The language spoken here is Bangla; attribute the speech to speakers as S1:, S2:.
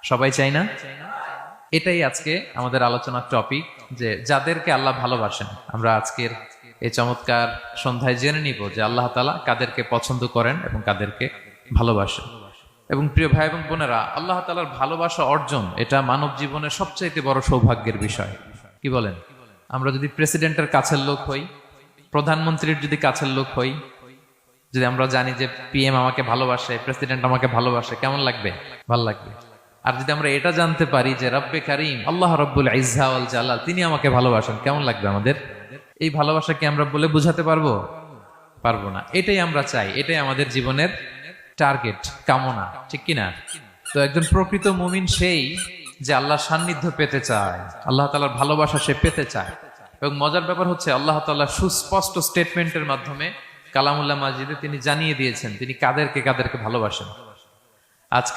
S1: সবাই চাই না? এটাই আজকে আমাদের আলোচনার টপিক, যে যাদেরকে আল্লাহ ভালোবাসেন। আমরা আজকের এই চমৎকার সন্ধ্যায় জেনে নিব যে আল্লাহ তাআলা কাদেরকে পছন্দ করেন এবং কাদেরকে ভালোবাসেন। এবং প্রিয় ভাই এবং বোনেরা, আল্লাহ তাআলার ভালোবাসা অর্জন এটা মানব জীবনের সবচাইতে বড় সৌভাগ্যের বিষয়। কি বলেন? আমরা যদি প্রেসিডেন্টের কাছের লোক হই, প্রধানমন্ত্রীর যদি কাছের লোক হই, যদি আমরা জানি যে পিএম আমাকে ভালোবাসে, প্রেসিডেন্ট আমাকে ভালোবাসে, কেমন লাগবে? ভালো লাগবে। আর যদি আমরা এটা জানতে পারি যে রব্বে কারিম আল্লাহ রব্বুল ইজ্জা ওয়াল জালাল তিনি আমাকে ভালোবাসেন, কেমন লাগবে আমাদের? এই ভালোবাসাকে আমরা বলে বুঝাতে পারবো? পারবো না। এটাই আমরা চাই, এটাই আমাদের জীবনের টার্গেট, কামনা, ঠিক কিনা? তো একজন প্রকৃত মুমিন সেই যে আল্লাহর সান্নিধ্য পেতে চায়, আল্লাহ তাআলার ভালোবাসা সে পেতে চায়। এবং মজার ব্যাপার হচ্ছে আল্লাহ তাআলা সুস্পষ্ট স্টেটমেন্টের মাধ্যমে কালামুল্লাহ মাজিদে তিনি জানিয়ে দিয়েছেন তিনি কাদেরকে কাদেরকে ভালোবাসেন। আজকে